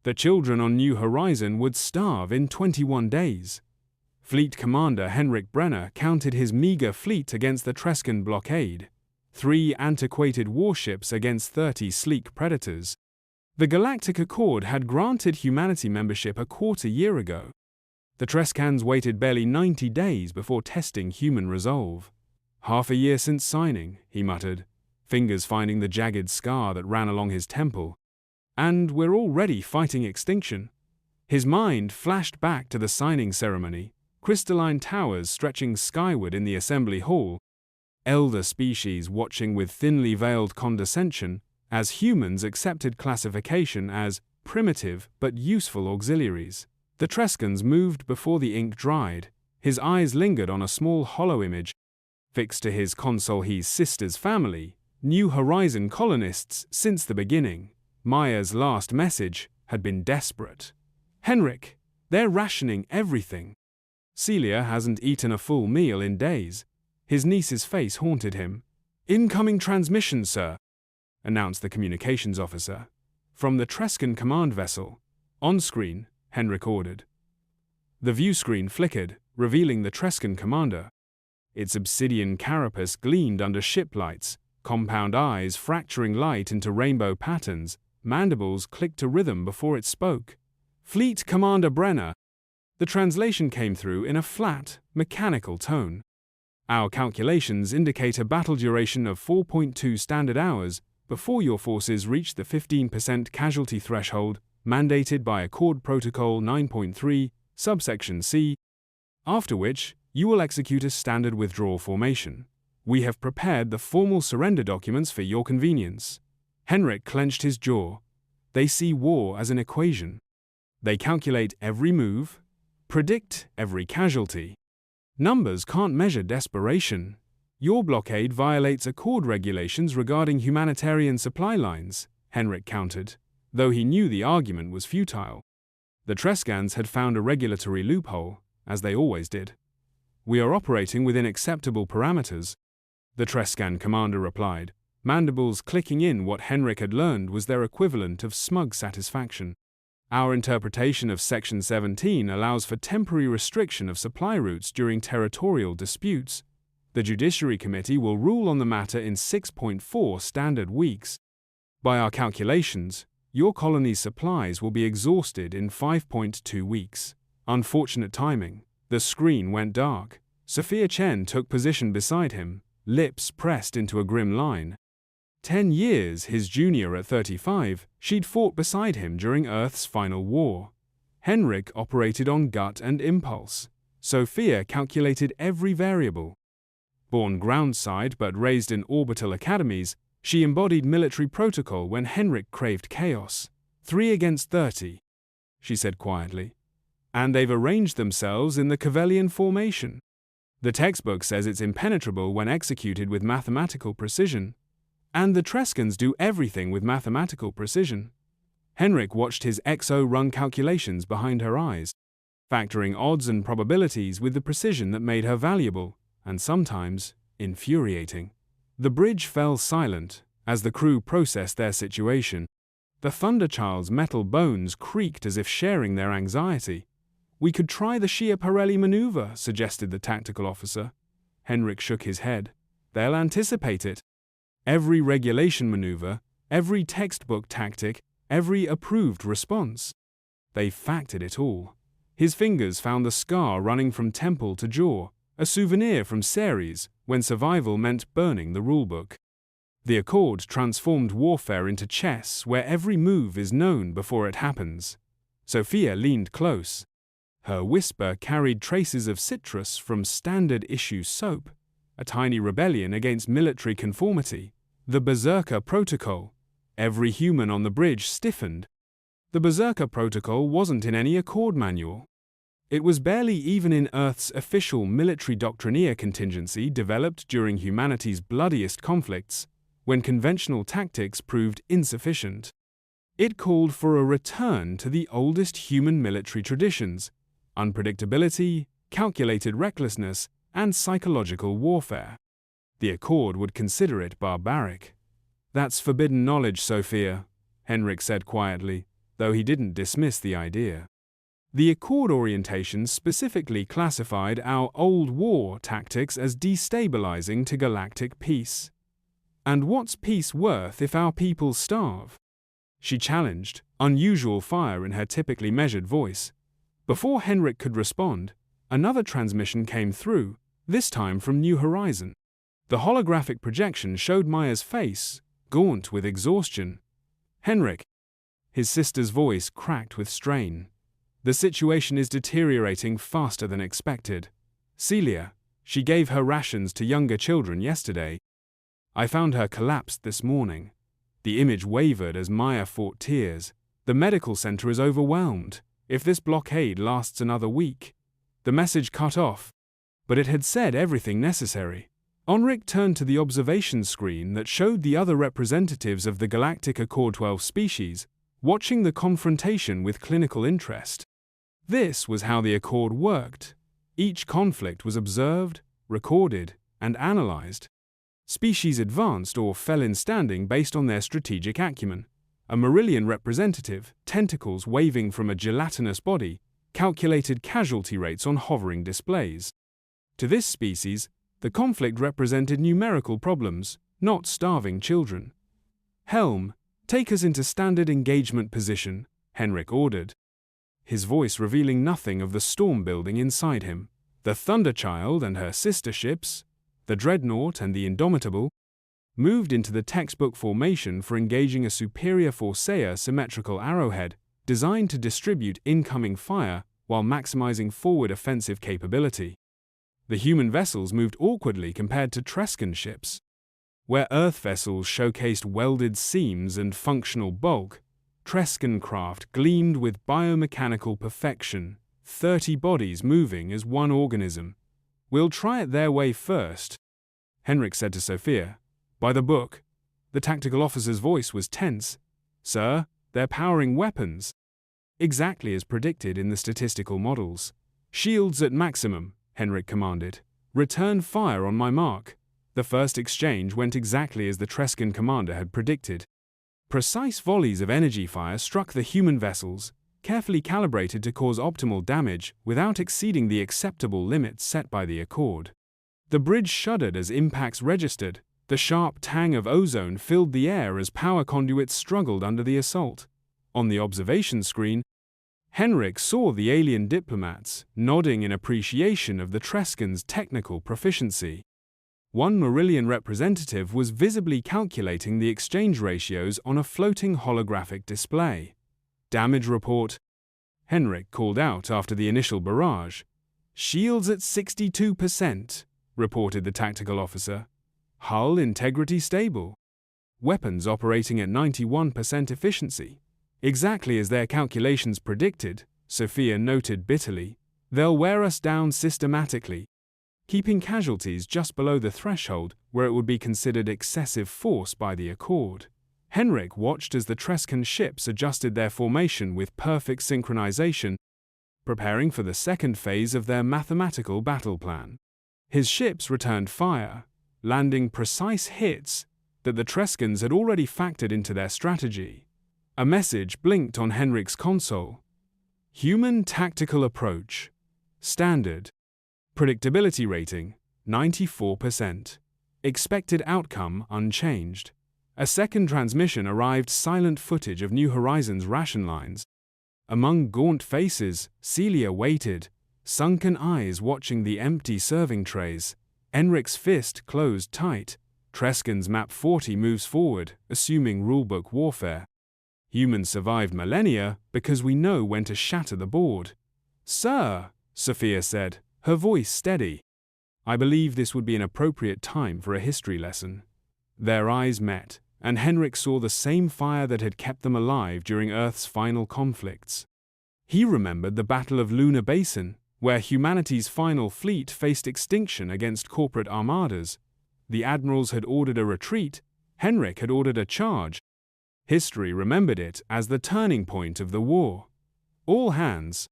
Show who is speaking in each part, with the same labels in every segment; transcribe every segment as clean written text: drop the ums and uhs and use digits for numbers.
Speaker 1: The children on New Horizon would starve in 21 days. Fleet Commander Henrik Brenner counted his meager fleet against the Treskan blockade, 3 antiquated warships against 30 sleek predators. The Galactic Accord had granted humanity membership a quarter-year ago. The Treskans waited barely 90 days before testing human resolve. "Half a year since signing," he muttered, fingers finding the jagged scar that ran along his temple. "And we're already fighting extinction." His mind flashed back to the signing ceremony, crystalline towers stretching skyward in the assembly hall, elder species watching with thinly veiled condescension as humans accepted classification as primitive but useful auxiliaries. The Treskans moved before the ink dried. His eyes lingered on a small hollow image fixed to his console. His sister's family, New Horizon colonists since the beginning. Maya's last message had been desperate. "Henrik, they're rationing everything. Celia hasn't eaten a full meal in days." His niece's face haunted him. "Incoming transmission, sir," announced the communications officer. From the Treskan command vessel. "On screen," Henrik ordered. The view screen flickered, revealing the Treskan commander. Its obsidian carapace gleamed under ship lights, compound eyes fracturing light into rainbow patterns, mandibles clicked to rhythm before it spoke. "Fleet Commander Brenner." The translation came through in a flat, mechanical tone. "Our calculations indicate a battle duration of 4.2 standard hours before your forces reach the 15% casualty threshold mandated by Accord Protocol 9.3, subsection C, after which you will execute a standard withdrawal formation. We have prepared the formal surrender documents for your convenience." Henrik clenched his jaw. They see war as an equation. They calculate every move, predict every casualty. Numbers can't measure desperation. "Your blockade violates Accord regulations regarding humanitarian supply lines," Henrik countered, though he knew the argument was futile. The Treskans had found a regulatory loophole, as they always did. "We are operating within acceptable parameters," the Treskan commander replied, mandibles clicking in. What Henrik had learned was their equivalent of smug satisfaction. "Our interpretation of Section 17 allows for temporary restriction of supply routes during territorial disputes. The Judiciary Committee will rule on the matter in 6.4 standard weeks. By our calculations, your colony's supplies will be exhausted in 5.2 weeks. Unfortunate timing." The screen went dark. Sophia Chen took position beside him, lips pressed into a grim line. 10 years his junior at 35, she'd fought beside him during Earth's final war. Henrik operated on gut and impulse. Sophia calculated every variable. Born groundside but raised in orbital academies, she embodied military protocol when Henrik craved chaos. 3 against 30, she said quietly. "And they've arranged themselves in the Cavalian formation. The textbook says it's impenetrable when executed with mathematical precision. And the Treskans do everything with mathematical precision." Henrik watched his XO run calculations behind her eyes, factoring odds and probabilities with the precision that made her valuable, and sometimes infuriating. The bridge fell silent as the crew processed their situation. The Thunderchild's metal bones creaked as if sharing their anxiety. "We could try the Schiaparelli maneuver," suggested the tactical officer. Henrik shook his head. "They'll anticipate it. Every regulation maneuver, every textbook tactic, every approved response. They factored it all." His fingers found the scar running from temple to jaw, a souvenir from Ceres when survival meant burning the rulebook. The Accord transformed warfare into chess where every move is known before it happens. Sophia leaned close. Her whisper carried traces of citrus from standard issue soap, a tiny rebellion against military conformity. The Berserker Protocol. Every human on the bridge stiffened. The Berserker Protocol wasn't in any Accord manual. It was barely even in Earth's official military doctrinaire contingency developed during humanity's bloodiest conflicts, when conventional tactics proved insufficient. It called for a return to the oldest human military traditions: unpredictability, calculated recklessness, and psychological warfare. The Accord would consider it barbaric. "That's forbidden knowledge, Sophia," Henrik said quietly. though he didn't dismiss the idea. The Accord orientation specifically classified our old war tactics as destabilizing to galactic peace. And what's peace worth if our people starve? She challenged, unusual fire in her typically measured voice. Before Henrik could respond, another transmission came through, this time from New Horizon. The holographic projection showed Maya's face, gaunt with exhaustion. "Henrik." His sister's voice cracked with strain. "The situation is deteriorating faster than expected. Celia, she gave her rations to younger children yesterday. I found her collapsed this morning." The image wavered as Maya fought tears. "The medical center is overwhelmed. If this blockade lasts another week." The message cut off, but it had said everything necessary. Henrik turned to the observation screen that showed the other representatives of the Galactic Accord 12 species, watching the confrontation with clinical interest. This was how the Accord worked. Each conflict was observed, recorded, and analyzed. Species advanced or fell in standing based on their strategic acumen. A Marillion representative, tentacles waving from a gelatinous body, calculated casualty rates on hovering displays. To this species, the conflict represented numerical problems, not starving children. "Helm, take us into standard engagement position," Henrik ordered, his voice revealing nothing of the storm building inside him. The Thunderchild and her sister ships, the Dreadnought and the Indomitable, moved into the textbook formation for engaging a superior Forsaea symmetrical arrowhead designed to distribute incoming fire while maximizing forward offensive capability. The human vessels moved awkwardly compared to Treskan ships. Where Earth vessels showcased welded seams and functional bulk, Treskan craft gleamed with biomechanical perfection, 30 bodies moving as one organism. "We'll try it their way first," Henrik said to Sophia. "By the book." The tactical officer's voice was tense. "Sir, they're powering weapons." Exactly as predicted in the statistical models. "Shields at maximum," Henrik commanded. "Return fire on my mark." The first exchange went exactly as the Treskan commander had predicted. Precise volleys of energy fire struck the human vessels, carefully calibrated to cause optimal damage without exceeding the acceptable limits set by the Accord. The bridge shuddered as impacts registered. The sharp tang of ozone filled the air as power conduits struggled under the assault. On the observation screen, Henrik saw the alien diplomats, nodding in appreciation of the Treskans' technical proficiency. One Marillion representative was visibly calculating the exchange ratios on a floating holographic display. "Damage report," Henrik called out after the initial barrage. "Shields at 62%, reported the tactical officer. "Hull integrity stable. Weapons operating at 91% efficiency." "Exactly as their calculations predicted," Sophia noted bitterly. "They'll wear us down systematically, keeping casualties just below the threshold where it would be considered excessive force by the Accord." Henrik watched as the Treskan ships adjusted their formation with perfect synchronization, preparing for the second phase of their mathematical battle plan. His ships returned fire, landing precise hits that the Treskans had already factored into their strategy. A message blinked on Henrik's console. "Human tactical approach. Standard. Predictability rating, 94%. Expected outcome unchanged." A second transmission arrived, silent footage of New Horizons ration lines. Among gaunt faces, Celia waited, sunken eyes watching the empty serving trays. Henrik's fist closed tight. Treskan's Map 40 moves forward, assuming rulebook warfare. "Humans survived millennia because we know when to shatter the board." "Sir," Sophia said, her voice steady. "I believe this would be an appropriate time for a history lesson." Their eyes met, and Henrik saw the same fire that had kept them alive during Earth's final conflicts. He remembered the Battle of Lunar Basin, where humanity's final fleet faced extinction against corporate armadas. The admirals had ordered a retreat, Henrik had ordered a charge. History remembered it as the turning point of the war. "All hands."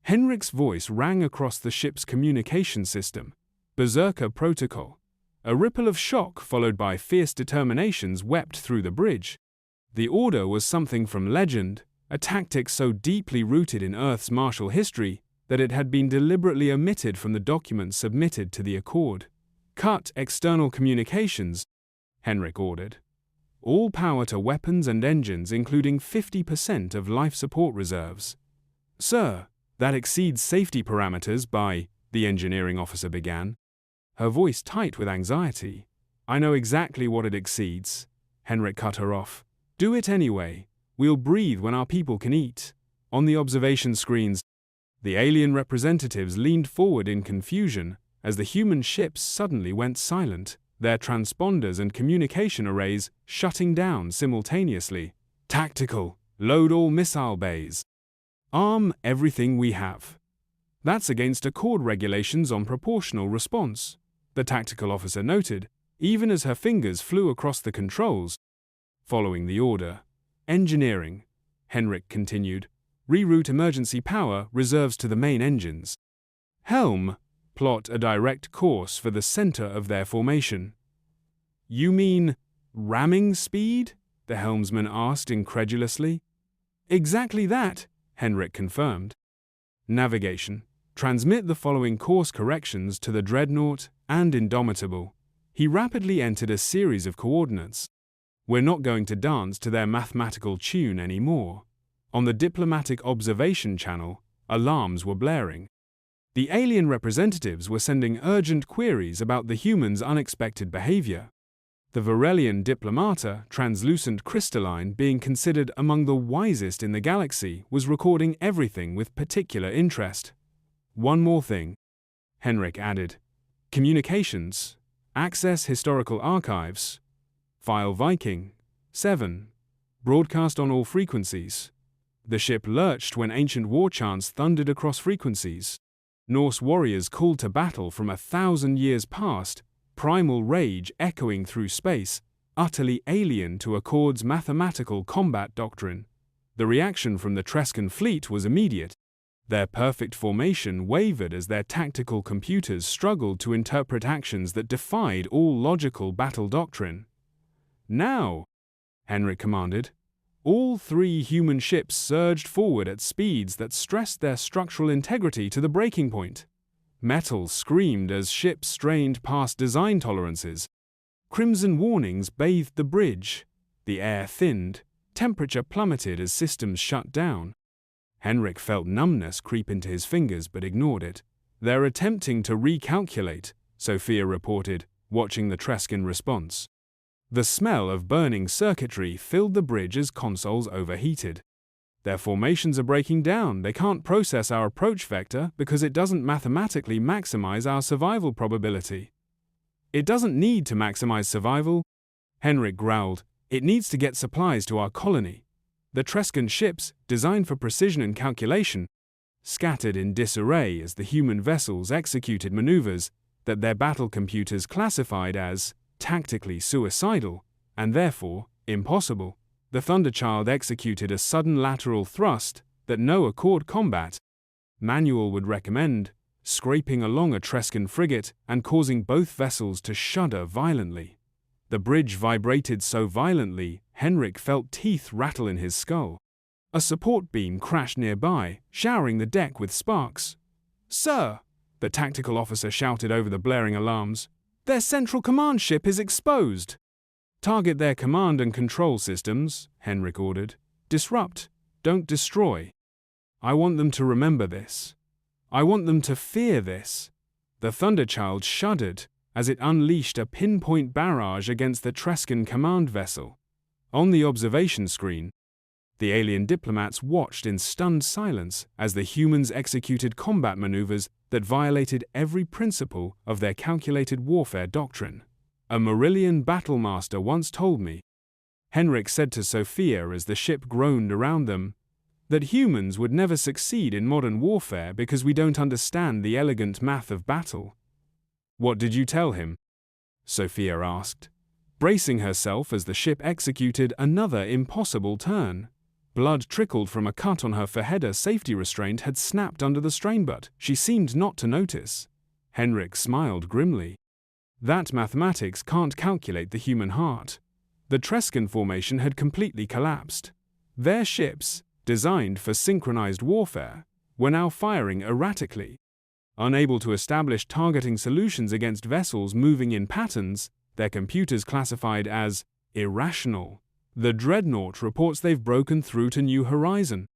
Speaker 1: Henrik's voice rang across the ship's communication system. Berserker Protocol. A ripple of shock followed by fierce determinations wept through the bridge. The order was something from legend, a tactic so deeply rooted in Earth's martial history that it had been deliberately omitted from the documents submitted to the Accord. "Cut external communications," Henrik ordered. "All power to weapons and engines, including 50% of life support reserves." "Sir, that exceeds safety parameters by," the engineering officer began, her voice tight with anxiety. "I know exactly what it exceeds," Henrik cut her off. "Do it anyway. We'll breathe when our people can eat." On the observation screens, the alien representatives leaned forward in confusion as the human ships suddenly went silent, their transponders and communication arrays shutting down simultaneously. "Tactical, load all missile bays. Arm everything we have." "That's against Accord regulations on proportional response," the tactical officer noted, even as her fingers flew across the controls. Following the order. "Engineering," Henrik continued. "Reroute emergency power reserves to the main engines. Helm, plot a direct course for the center of their formation." "You mean ramming speed?" the helmsman asked incredulously. "Exactly that," Henrik confirmed. "Navigation. Transmit the following course corrections to the Dreadnought and Indomitable." He rapidly entered a series of coordinates. "We're not going to dance to their mathematical tune anymore." On the diplomatic observation channel, alarms were blaring. The alien representatives were sending urgent queries about the humans' unexpected behavior. The Varelian diplomata, translucent crystalline, being considered among the wisest in the galaxy, was recording everything with particular interest. "One more thing," Henrik added. "Communications. Access historical archives. File Viking 7. Broadcast on all frequencies." The ship lurched when ancient war chants thundered across frequencies. Norse warriors called to battle from 1,000 years past, primal rage echoing through space, utterly alien to Accord's mathematical combat doctrine. The reaction from the Treskan fleet was immediate. Their perfect formation wavered as their tactical computers struggled to interpret actions that defied all logical battle doctrine. "Now," Henrik commanded. All 3 human ships surged forward at speeds that stressed their structural integrity to the breaking point. Metal screamed as ships strained past design tolerances. Crimson warnings bathed the bridge. The air thinned. Temperature plummeted as systems shut down. Henrik felt numbness creep into his fingers but ignored it. "They're attempting to recalculate," Sophia reported, watching the Treskan response. The smell of burning circuitry filled the bridge as consoles overheated. "Their formations are breaking down. They can't process our approach vector because it doesn't mathematically maximize our survival probability." "It doesn't need to maximize survival," Henrik growled. "It needs to get supplies to our colony." The Treskan ships, designed for precision and calculation, scattered in disarray as the human vessels executed maneuvers that their battle computers classified as tactically suicidal, and therefore impossible. The Thunderchild executed a sudden lateral thrust that no Accord combat manual would recommend, scraping along a Treskan frigate and causing both vessels to shudder violently. The bridge vibrated so violently, Henrik felt teeth rattle in his skull. A support beam crashed nearby, showering the deck with sparks. "Sir!" the tactical officer shouted over the blaring alarms. "Their central command ship is exposed." "Target their command and control systems," Henrik ordered. "Disrupt, don't destroy. I want them to remember this. I want them to fear this." The Thunderchild shuddered as it unleashed a pinpoint barrage against the Treskan command vessel. On the observation screen, the alien diplomats watched in stunned silence as the humans executed combat maneuvers that violated every principle of their calculated warfare doctrine. "A Marillion battlemaster once told me," Henrik said to Sophia as the ship groaned around them, "that humans would never succeed in modern warfare because we don't understand the elegant math of battle." "What did you tell him?" Sophia asked, bracing herself as the ship executed another impossible turn. Blood trickled from a cut on her forehead. A safety restraint had snapped under the strain, but she seemed not to notice. Henrik smiled grimly. "That mathematics can't calculate the human heart." The Treskan formation had completely collapsed. Their ships, designed for synchronized warfare, were now firing erratically. Unable to establish targeting solutions against vessels moving in patterns, their computers classified as irrational. The dreadnought reports they've broken through to New Horizon.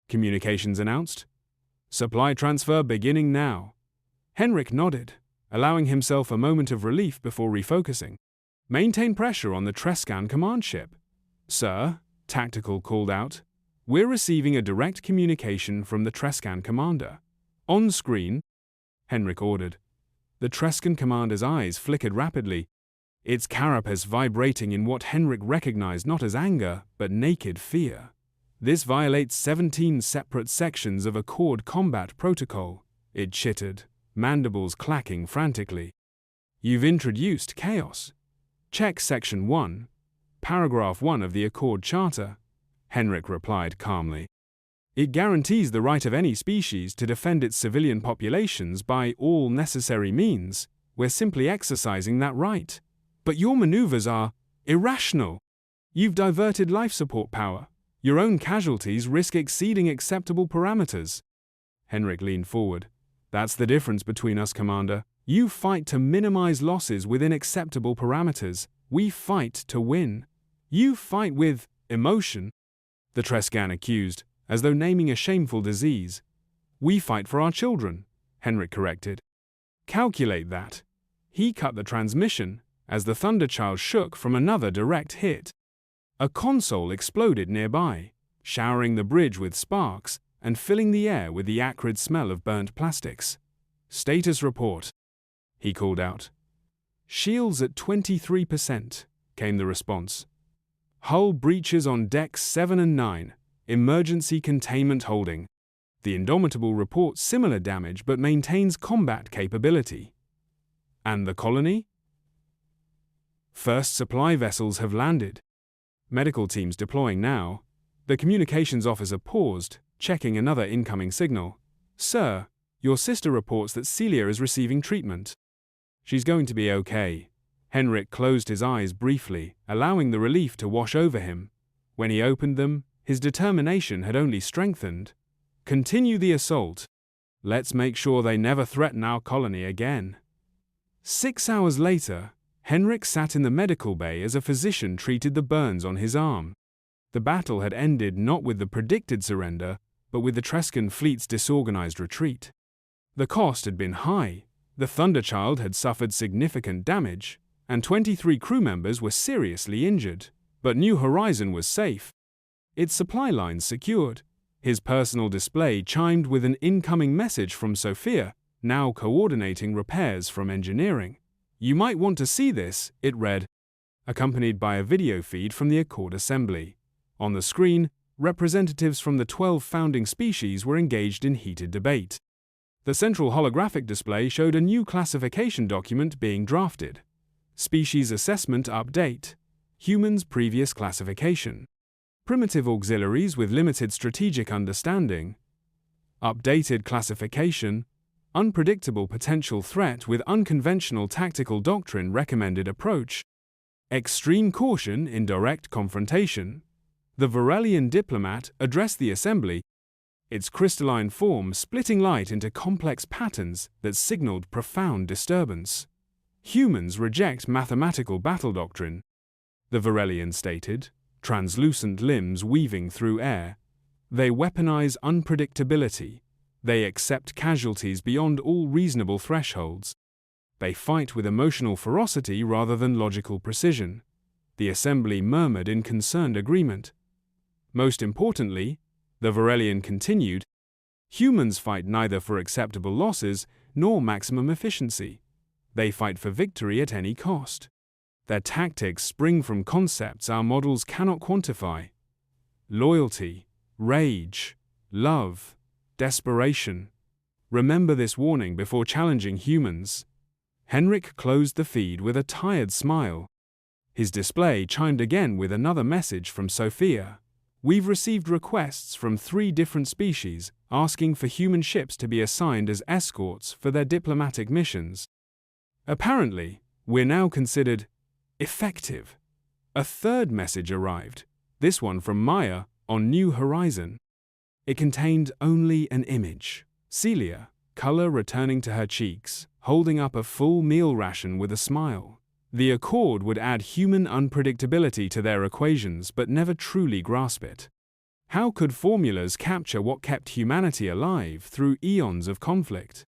Speaker 1: Communications announced. Supply transfer beginning now. Henrik nodded, allowing himself a moment of relief before refocusing. Maintain pressure on the Treskan command ship. Sir, Tactical called out. We're receiving a direct communication from the Treskan commander. On screen, Henrik ordered. The Treskan commander's eyes flickered rapidly, its carapace vibrating in what Henrik recognized not as anger, but naked fear. This violates 17 separate sections of Accord combat protocol, it chittered, mandibles clacking frantically. You've introduced chaos. Check Section 1, Paragraph 1 of the Accord Charter, Henrik replied calmly. It guarantees the right of any species to defend its civilian populations by all necessary means. We're simply exercising that right. But your maneuvers are irrational. You've diverted life support power. Your own casualties risk exceeding acceptable parameters. Henrik leaned forward. That's the difference between us, Commander. You fight to minimize losses within acceptable parameters. We fight to win. You fight with emotion, the Treskan accused, as though naming a shameful disease. We fight for our children, Henrik corrected. Calculate that. He cut the transmission as the Thunderchild shook from another direct hit. A console exploded nearby, showering the bridge with sparks and filling the air with the acrid smell of burnt plastics. Status report, he called out. Shields at 23%, came the response. Hull breaches on decks 7 and 9, emergency containment holding. The Indomitable reports similar damage but maintains combat capability. And the colony? First supply vessels have landed. Medical teams deploying now. The communications officer paused, checking another incoming signal. Sir, your sister reports that Celia is receiving treatment. She's going to be okay. Henrik closed his eyes briefly, allowing the relief to wash over him. When he opened them, his determination had only strengthened. Continue the assault. Let's make sure they never threaten our colony again. 6 hours later, Henrik sat in the medical bay as a physician treated the burns on his arm. The battle had ended not with the predicted surrender, but with the Treskan fleet's disorganized retreat. The cost had been high. The Thunderchild had suffered significant damage, and 23 crew members were seriously injured. But New Horizon was safe. Its supply lines secured. His personal display chimed with an incoming message from Sophia, now coordinating repairs from engineering. You might want to see this, it read, accompanied by a video feed from the Accord Assembly. On the screen, representatives from the 12 founding species were engaged in heated debate. The central holographic display showed a new classification document being drafted. Species Assessment Update. Humans' Previous Classification. Primitive Auxiliaries with Limited Strategic Understanding. Updated Classification. Unpredictable Potential Threat with Unconventional Tactical Doctrine Recommended Approach. Extreme Caution in Direct Confrontation. The Varelian diplomat addressed the assembly, its crystalline form splitting light into complex patterns that signaled profound disturbance. Humans reject mathematical battle doctrine, the Varelian stated, translucent limbs weaving through air. They weaponize unpredictability. They accept casualties beyond all reasonable thresholds. They fight with emotional ferocity rather than logical precision. The assembly murmured in concerned agreement. Most importantly, the Varelian continued, humans fight neither for acceptable losses nor maximum efficiency. They fight for victory at any cost. Their tactics spring from concepts our models cannot quantify. Loyalty, rage, love, desperation. Remember this warning before challenging humans. Henrik closed the feed with a tired smile. His display chimed again with another message from Sophia. We've received requests from 3 different species asking for human ships to be assigned as escorts for their diplomatic missions. Apparently, we're now considered effective. A third message arrived, this one from Maya on New Horizon. It contained only an image. Celia, color returning to her cheeks, holding up a full meal ration with a smile. The Accord would add human unpredictability to their equations but never truly grasp it. How could formulas capture what kept humanity alive through eons of conflict?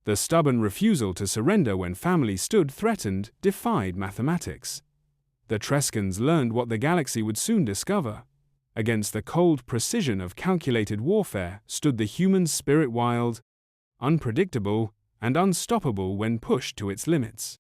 Speaker 1: The stubborn refusal to surrender when family stood threatened defied mathematics. The Treskans learned what the galaxy would soon discover. Against the cold precision of calculated warfare stood the human spirit, wild, unpredictable, and unstoppable when pushed to its limits.